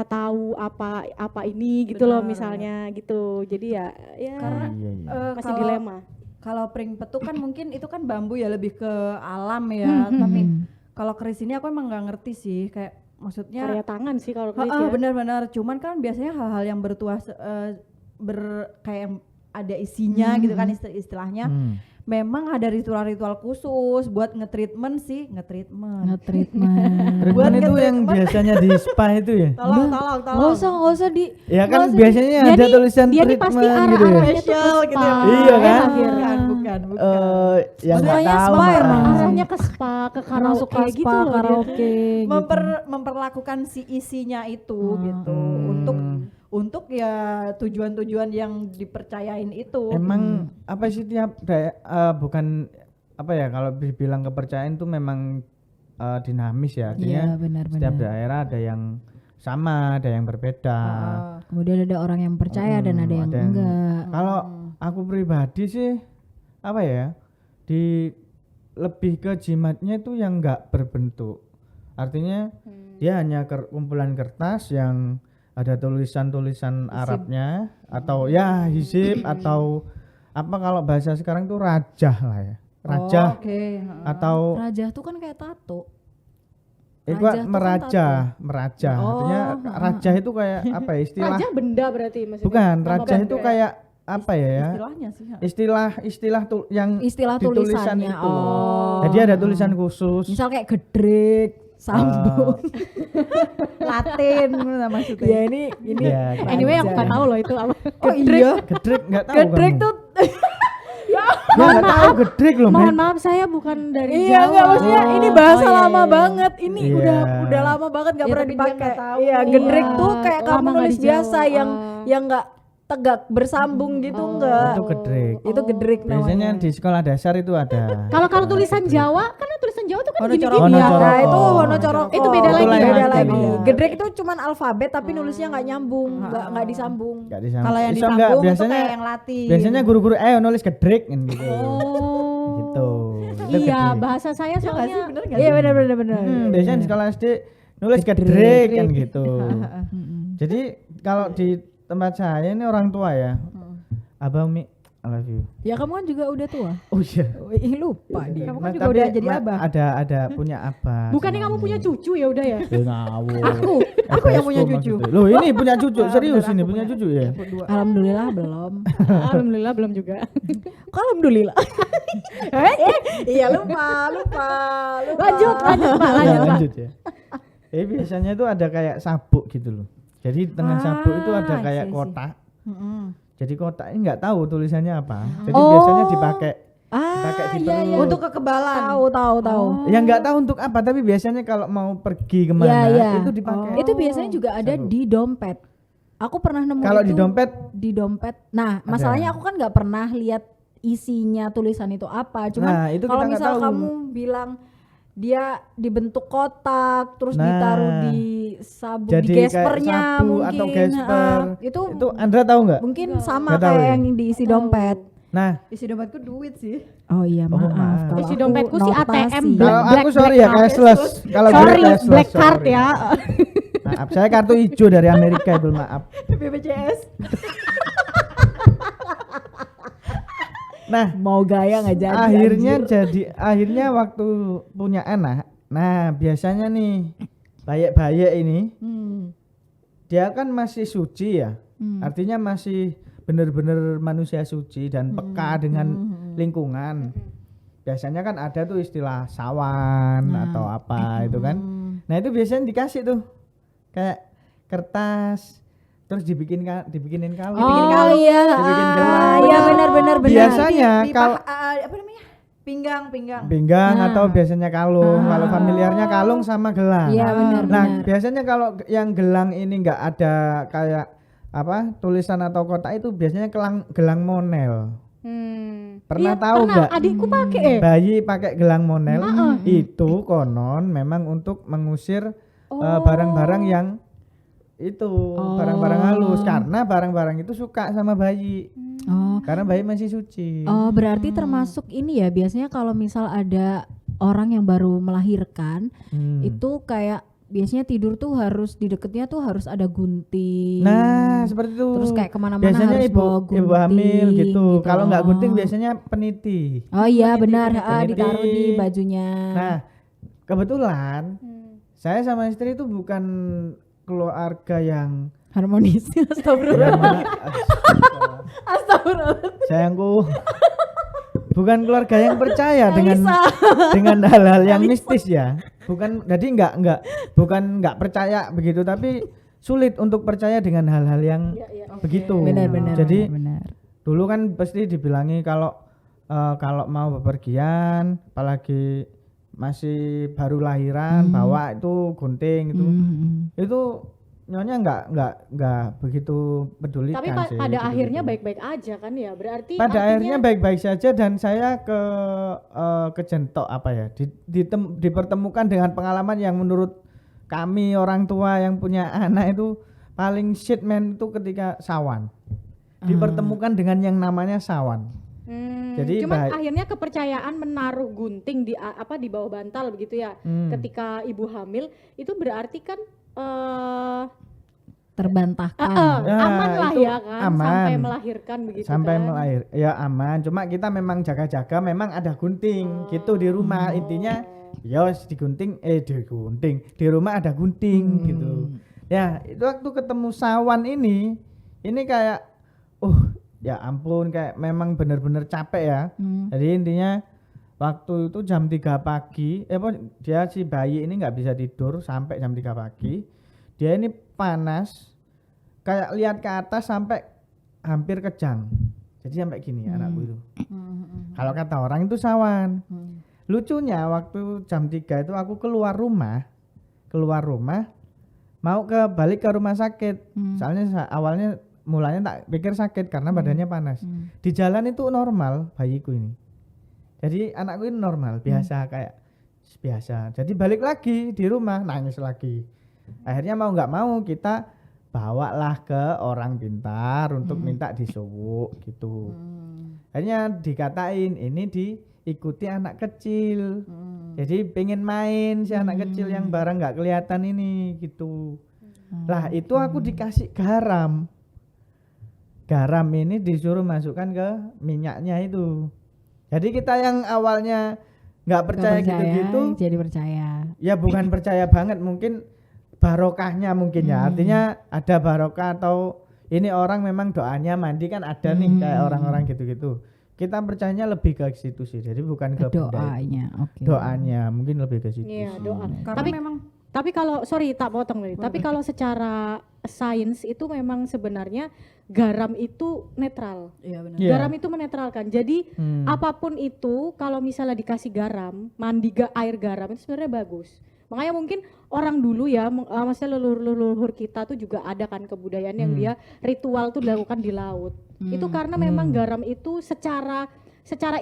tahu apa ini gitu loh Benar. misalnya gitu. Jadi ya Karena Iya. masih dilema. Kalau pring petuk kan mungkin itu kan bambu ya, lebih ke alam ya. Tapi kalau keris ini aku emang nggak ngerti sih, kayak maksudnya Karya tangan sih kalau keris ya. benar-benar. Cuman kan biasanya hal-hal yang bertuah kayak ada isinya gitu kan istilahnya. Memang ada ritual-ritual khusus buat nge-treatment. Nge-treatment. Treatment itu yang nge-treatment. biasanya di spa itu ya? Tolong. Nggak usah di. Ya kan nggak usah biasanya ada tulisan dia nih pasti treatment gitu ya? arah-arahnya tuh ke Special gitu ya. spa. Iya kan? Bukan. Yang nggak Semuanya tahu. spa ya, Mbak. Mas. Arahnya ke spa, ke Masuk karaoke ke gitu spa, loh dia. karaoke. gitu. Memperlakukan si isinya itu gitu untuk ya tujuan-tujuan yang dipercayain itu. Emang apa sih tiap bukan apa ya, kalau dibilang kepercayaan tuh memang dinamis ya, artinya Iya, benar-benar. setiap daerah ada yang sama, ada yang berbeda. Kemudian ada orang yang percaya dan ada yang enggak. Kalau aku pribadi sih apa ya, lebih ke jimatnya itu yang enggak berbentuk. Artinya dia hanya kumpulan kertas yang ada tulisan-tulisan Arabnya atau ya hisib atau apa, kalau bahasa sekarang tuh rajah lah ya. Rajah Oke. atau Rajah tuh kan kayak tato. itu Rajah tuh kan merajah. Artinya rajah itu kayak apa ya, istilah Raja benda berarti maksudnya. bukan, Nama rajah benda itu ya. kayak apa ya? Istilahnya sih. Istilah yang Istilah di tulisan tulisannya. itu. Oh. Jadi ada tulisan khusus. Misal kayak gedrek, sambung. Latin maksudnya. Ya ini Ya, Anyway aku nggak tahu loh itu apa. Oh iya. gedrek enggak tahu gedrek kamu. tuh Ya enggak tahu gedrek loh, Mohon men. maaf saya bukan dari iya Jawa. enggak, maksudnya ini bahasa Oh, iya, lama iya. banget. Ini Iya. udah lama banget enggak Ya, pernah tapi dia dipakai. nggak tahu. Iya, gedrek Iya, tuh kayak lama kamu nggak nulis di biasa Jawa. yang enggak tegak bersambung gitu enggak. Itu gedrek. Itu gedrek Biasanya namanya. di sekolah dasar itu ada. Kalau tulisan Jawa, karena tulisan Jawa tuh kan Wonocoroko. gini-gini ya. Wonocoroko. Nah, itu Oh. Wonocoroko. Itu beda lagi, Beda itu lagi. beda. Gedrek itu cuman alfabet tapi nulisnya enggak nyambung, enggak disambung. Enggak disambung. Kalau yang Bisa enggak? disambung itu biasanya kayak yang Latin. biasanya guru-guru nulis gedrek kan gitu. Oh. Gitu. Itu Iya, gedrek. bahasa saya Iya nggak sih, soalnya bener nggak Iya sih? benar. Biasanya di sekolah SD nulis gedrek kan gitu. Jadi kalau di tempat saya ini orang tua ya. Abang Mi, I love you. Ya kamu kan juga udah tua. Oh iya. Ih lupa dia. Kamu kan juga tapi udah jadi abah. Ada punya abah. bukannya kamu punya cucu ya udah ya. Ngawur. Aku yang punya cucu. Loh ini punya cucu, serius ini punya cucu ya? Alhamdulillah belum. Alhamdulillah belum juga. Alhamdulillah. Iya lupa. Lanjut Pak, Ya, lanjut Pak. lanjut ya. Biasanya itu ada kayak sabuk gitu loh. Jadi di tengah sabuk itu ada kayak kotak. Jadi kotak ini nggak tahu tulisannya apa. Jadi biasanya dipakai di iya, perut. Untuk kekebalan. Tahu. Ya nggak tahu untuk apa, tapi biasanya kalau mau pergi kemana Iya. itu dipakai. Itu biasanya juga ada Sabuk. di dompet. Aku pernah nemu Kalau itu di dompet di dompet. Nah, masalahnya aku kan nggak pernah lihat isinya tulisan itu apa. Cuman Nah, itu kalau kita nggak misal tahu. kamu bilang dia dibentuk kotak terus Nah, ditaruh di sabuk jadi di kayak gespernya sabu mungkin. atau gesper. Itu Itu Andra tahu nggak? mungkin sama Nggak tahu kayak ya? yang diisi dompet. Nah, Isi dompetku duit sih. Oh iya Oh, maaf. maaf. Kalau Isi aku dompetku sih notasi. ATM, kalau Black- aku sorry ya card. cashless. Kalau gue Sorry, cashless, black card sorry. ya. Maaf, saya kartu hijau dari Amerika itu, maaf. BPJS. Nah, mau gaya nggak jadi. akhirnya waktu punya anak. Nah, biasanya nih bayek-bayek ini dia kan masih suci ya. Artinya masih benar-benar manusia suci dan peka dengan lingkungan. Biasanya kan ada tuh istilah sawan atau apa itu kan. Nah, itu biasanya dikasih tuh kayak kertas. terus dibikinin kalung. Oh iya. Dibikin Ah, gelang. iya benar. Biasanya kalau apa namanya? Pinggang. pinggang Nah. atau biasanya kalung. Kalau familiarnya kalung sama gelang. Iya benar. Nah, biasanya kalau yang gelang ini enggak ada kayak apa tulisan atau kotak itu biasanya gelang monel. Pernah tahu nggak? Adikku pakai. Bayi pakai gelang monel itu konon memang untuk mengusir barang-barang yang itu barang-barang halus karena barang-barang itu suka sama bayi. Oh. Karena bayi masih suci. Oh, berarti termasuk ini ya, biasanya kalau misal ada orang yang baru melahirkan, itu kayak biasanya tidur tuh harus di deketnya tuh harus ada gunting. Nah, seperti itu. Terus kayak kemana-mana biasanya harus bawa gunting. ibu hamil gitu. Kalau nggak gunting Oh. biasanya peniti. Oh iya benar, peniti. ditaruh di bajunya. Nah, kebetulan saya sama istri itu bukan keluarga yang Harmonis. yang mana- Astagfirullah. sayangku bukan keluarga yang percaya dengan hal-hal yang mistis ya. Bukan, jadi bukan nggak percaya begitu, tapi sulit untuk percaya dengan hal-hal yang begitu. Benar. Jadi benar. dulu kan pasti dibilangi kalau mau bepergian, apalagi masih baru lahiran, bawa itu gunting itu. Itu nyonya nggak begitu peduli. Tapi kan sih, pada gitu-gitu. akhirnya baik-baik aja kan ya. Berarti Pada artinya akhirnya baik-baik saja dan saya kejentok apa ya dipertemukan dengan pengalaman yang menurut kami orang tua yang punya anak itu paling shit man itu ketika sawan dipertemukan dengan yang namanya sawan. Jadi cuman akhirnya kepercayaan menaruh gunting di di bawah bantal begitu ya. Ketika ibu hamil itu berarti kan Terbantahkan. aman lah itu ya kan aman. sampai melahirkan begitu Sampai kan. melahir ya aman, cuma kita memang jaga-jaga, memang ada gunting gitu di rumah. Intinya ya wes digunting di rumah ada gunting gitu ya. Itu waktu ketemu sawan ini kayak ya ampun, kayak memang bener-bener capek ya. Jadi intinya waktu itu jam 3 pagi dia si bayi ini nggak bisa tidur sampai jam 3 pagi. Dia ini panas kayak lihat ke atas sampai hampir kejang. Jadi sampai gini anakku itu. Kalau kata orang itu sawan. Lucunya waktu jam 3 itu aku keluar rumah mau balik ke rumah sakit. Soalnya awalnya mulanya tak pikir sakit karena badannya panas. Di jalan itu normal bayiku ini. Jadi anakku ini normal, biasa kayak biasa. Jadi balik lagi di rumah nangis lagi. Akhirnya mau nggak mau kita bawalah ke orang pintar untuk minta disuwuk gitu. Akhirnya dikatain ini diikuti anak kecil. Jadi pengen main si anak kecil yang barang nggak kelihatan ini gitu. Lah itu aku dikasih garam. Garam ini disuruh masukkan ke minyaknya itu. Jadi kita yang awalnya nggak percaya gitu-gitu, jadi percaya. ya bukan percaya banget, mungkin barokahnya mungkin ya. Artinya ada barokah atau ini orang memang doanya mandi kan ada nih kayak orang-orang gitu-gitu. Kita percayanya lebih ke situ sih. Jadi bukan ke benda itu. Doanya, oke. Doanya mungkin lebih ke situ. Iya, sih. doa. Karena Tapi kalau sorry tak potong nih. Tapi kalau secara sains itu memang sebenarnya garam itu netral. iya benar. Iya. Garam itu menetralkan. Jadi apapun itu kalau misalnya dikasih garam, air garam itu sebenarnya bagus. Makanya mungkin orang dulu ya, maksudnya leluhur kita tuh juga ada kan kebudayaan yang dia ritual tuh dilakukan di laut. Itu karena memang garam itu secara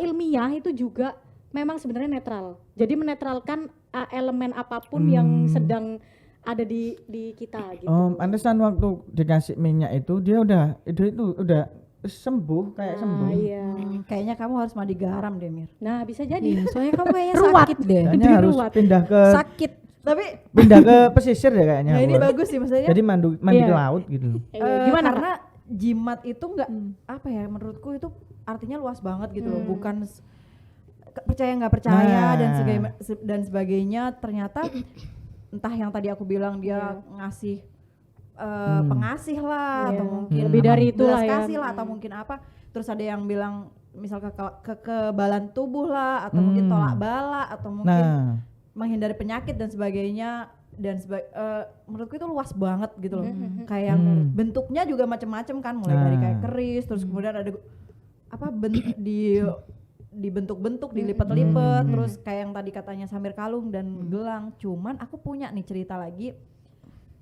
ilmiah itu juga memang sebenarnya netral. Jadi menetralkan elemen apapun yang sedang ada di kita gitu. Pantesan waktu dikasih minyak itu dia udah sembuh kayak sembuh. Iya. Kayaknya kamu harus mandi garam deh, Mir. Nah, bisa jadi. Iya, soalnya kamu kayaknya Ruwat. sakit deh. Kayaknya harus Diruat. pindah ke Sakit. Tapi pesisir ya kayaknya. ini aku. bagus sih maksudnya. Jadi mandi Iya. ke laut gitu. Gimana? Karena jimat itu enggak apa ya, menurutku itu artinya luas banget gitu loh. Bukan percaya nggak percaya Nah. dan sebagainya. Ternyata entah yang tadi aku bilang dia ngasih pengasih lah, atau mungkin Lebih dari itu belas lah ya. kasih lah, atau mungkin apa. Terus ada yang bilang misal kekebalan tubuh lah, atau mungkin tolak bala, atau mungkin Nah, menghindari penyakit dan sebagainya. dan menurutku itu luas banget gitu loh. Kayak yang bentuknya juga macam-macam kan, mulai dari kayak keris, terus kemudian ada dibentuk-bentuk, dilipat-lipat, terus kayak yang tadi katanya Samir kalung dan gelang. Cuman aku punya nih cerita lagi.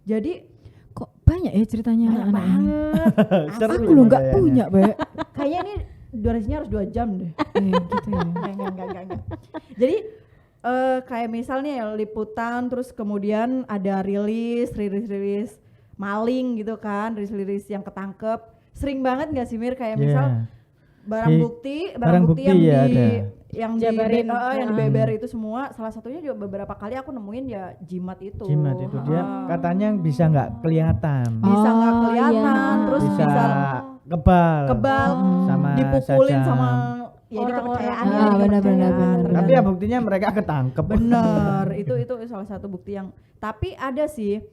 Jadi Kok banyak ya ceritanya banyak anak-anak ini? banget. Aku lu nggak punya, Be. Kayaknya ini durasinya harus 2 jam deh. Gitu ya. Enggak. Jadi kayak misalnya ya liputan, terus kemudian ada rilis maling gitu kan, rilis yang ketangkep. Sering banget nggak sih Mir, kayak misal barang bukti yang ya yang Jabarin. yang dibeber itu semua. Salah satunya juga beberapa kali aku nemuin ya jimat itu. Jimat itu dia katanya bisa nggak kelihatan, Bisa nggak Oh, kelihatan, iya. terus bisa bisa kebal, kebal, dipukulin sama ya ini kepercayaan ya, ini benar, kepercayaan. benar. tapi ya buktinya mereka ketangkep. Bener, itu salah satu bukti yang. Tapi ada sih,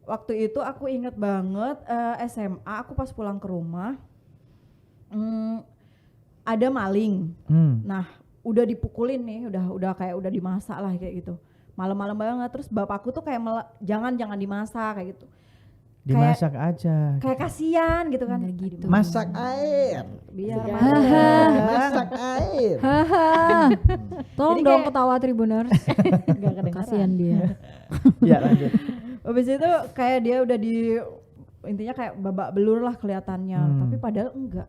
waktu itu aku inget banget SMA, aku pas pulang ke rumah, ada maling. Nah, udah dipukulin nih, udah kayak udah dimasak lah kayak gitu. Malam-malam banget, terus bapakku tuh kayak jangan dimasak kayak gitu. Dimasak aja. Kayak kasihan gitu kan. Gitu. Masak air. Biar Masak air. Haha. Tolong Jadi dong kayak- ketawa Tribuners. Gak kedengeran. Kasihan dia. Ya lanjut. Habis itu kayak dia udah intinya kayak babak belur lah kelihatannya, tapi padahal enggak.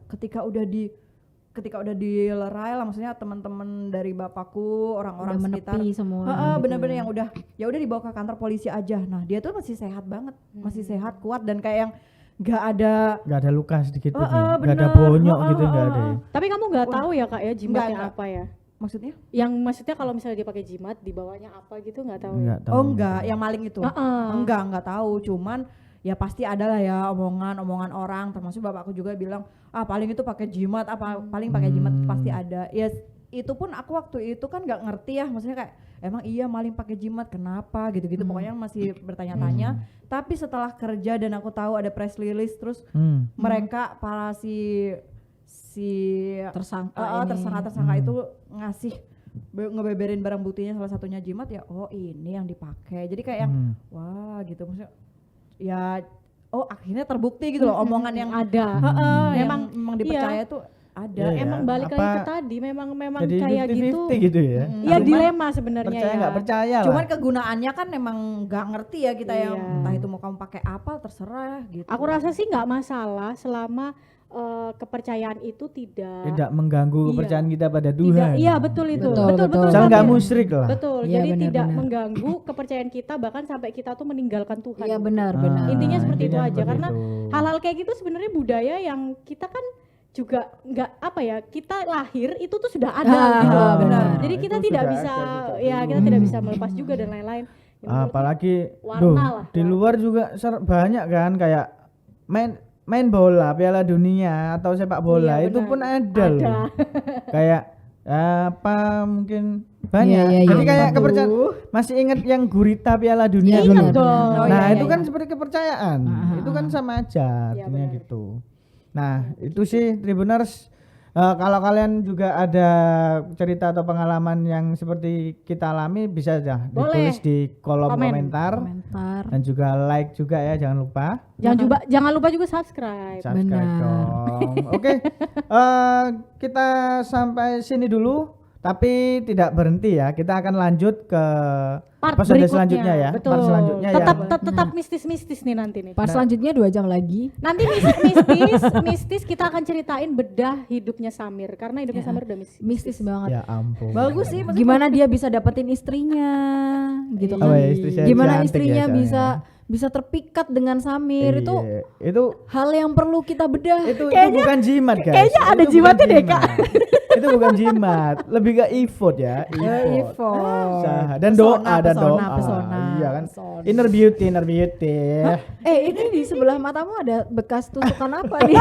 Ketika udah dilerai lah, maksudnya teman-teman dari bapakku, orang-orang Udah sekitar, menepi semua gitu bener-bener ya. yang udah dibawa ke kantor polisi aja. Nah dia tuh masih sehat banget, masih sehat, kuat, dan kayak yang nggak ada. Nggak ada luka sedikit pun, Heeh, nggak ada bener. bonyok gitu, nggak ada. ya? Tapi kamu nggak tahu ya Kak ya jimatnya Nggak. apa ya? Maksudnya? Yang maksudnya kalau misalnya dia pakai jimat di bawahnya apa gitu nggak tahu. Nggak tahu. Oh enggak, yang maling itu? Heeh. Enggak tahu. Cuman ya pasti ada lah ya omongan orang, termasuk bapakku juga bilang paling itu pakai jimat, paling pakai jimat pasti ada. Ya itu pun aku waktu itu kan nggak ngerti ya, maksudnya kayak emang iya maling pakai jimat kenapa gitu-gitu, pokoknya masih bertanya-tanya. Tapi setelah kerja dan aku tahu ada press release, terus mereka para si Tersangka ini. tersangka itu ngasih ngebeberin barang buktinya, salah satunya jimat, ya oh ini yang dipakai. Jadi kayak yang wah gitu, maksudnya ya akhirnya terbukti gitu loh omongan yang Ada. memang dipercaya tuh ada. Iya. Emang balik Apa lagi ke tadi memang Jadi kayak gitu. 50-50 gitu ya. Iya Cuman dilema sebenarnya Percaya ya. nggak percaya lah. Cuman kegunaannya kan emang nggak ngerti ya kita, yang Iya. entah itu mau kamu pakai apa terserah gitu. Aku rasa sih nggak masalah selama kepercayaan itu tidak mengganggu Iya. kepercayaan kita pada tidak. Tuhan. Iya betul itu. Betul, betul. Asal nggak Samir. musyrik lah. Betul. Iya, Jadi tidak benar-benar. mengganggu kepercayaan kita, bahkan sampai kita tuh meninggalkan Tuhan. Iya benar. Intinya seperti itu intinya aja, seperti karena itu. hal-hal kayak gitu sebenarnya budaya yang kita kan juga nggak apa ya, kita lahir itu tuh sudah ada gitu. benar. Benar. Jadi Itu kita tidak sudah bisa ada sejak ya dulu. kita tidak bisa melepas juga dan lain-lain. Ya, menurutku Apalagi warna lah, di warna. luar juga banyak kan, kayak main bola Piala Dunia atau sepak bola Iya, itu benar. pun ada loh. Ada. Kayak apa mungkin banyak. Iya, Jadi iya. kayak kepercayaan, masih ingat yang gurita Piala Dunia Iya, dulu. benar, benar. Oh, Nah, iya, itu iya, kan iya. seperti kepercayaan. Itu kan sama aja Iya, artinya benar. gitu. Nah, itu sih Tribuners. Kalau kalian juga ada cerita atau pengalaman yang seperti kita alami, bisa aja Boleh. ditulis di kolom Komen. komentar dan juga like juga ya, jangan lupa Jangan lupa juga subscribe. subscribe Benar. dong. Oke, kita sampai sini dulu, tapi tidak berhenti ya. Kita akan lanjut ke Part episode berikutnya, selanjutnya ya. Betul. Part selanjutnya tetap mistis-mistis nih nanti nih. Part selanjutnya 2 jam lagi. Nanti mistis kita akan ceritain bedah hidupnya Samir, karena hidupnya Samir udah Mistis banget. Ya ampun. Bagus sih, maksudnya Gimana dia bisa dapetin istrinya gitu kan. Oh, ya, istri saya Gimana cantik istrinya ya soalnya. bisa terpikat dengan Samir. Iya, Itu itu hal yang perlu kita bedah. itu bukan jimat guys. kayaknya ada Itu bukan jimatnya deh, jimat. Itu bukan jimat, lebih ke effort ya. Effort. Usaha. Dan Pesona, doa dan pesona, doa. pesona, Iya kan. pesona. Inner beauty. Ini di sebelah matamu ada bekas tusukan apa nih?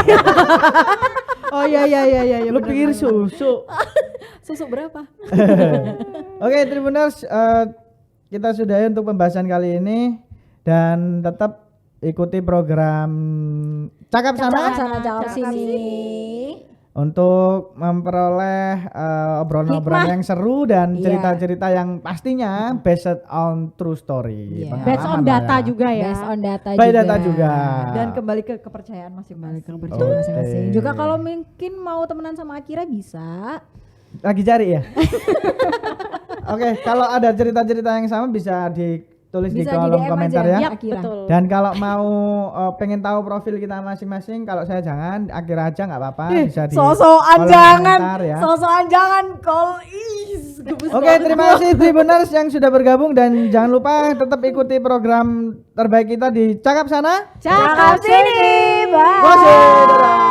oh iya Lu pikir susu? Susu berapa? Oke, Tribuners, kita sudahi untuk pembahasan kali ini, dan tetap ikuti program Cakap Sana. Cakap sana, cakap sini. untuk memperoleh obrolan-obrolan yang seru dan Iya. cerita-cerita yang pastinya based on true story. Iya. Based on Pengalaman lah data ya. juga ya. Based on data By juga. data juga. Dan kembali ke kepercayaan masing-masing. Kepercayaan masing-masing. Oke. Juga kalau mungkin mau temenan sama Akira bisa. Lagi cari ya. Oke, kalau ada cerita-cerita yang sama bisa ditulis di Bisa di kolom DM komentar aja. ya. Yap, Akira. betul. Dan kalau mau pengen tahu profil kita masing-masing, kalau saya jangan, Akira aja nggak apa-apa, bisa di Sosokan kolom jangan. komentar ya. Sosokan jangan call is. Oke, terima kasih Tribuners yang sudah bergabung dan jangan lupa tetap ikuti program terbaik kita di Cakap Sana. Cakap sini. Bye. Bye. Dadah.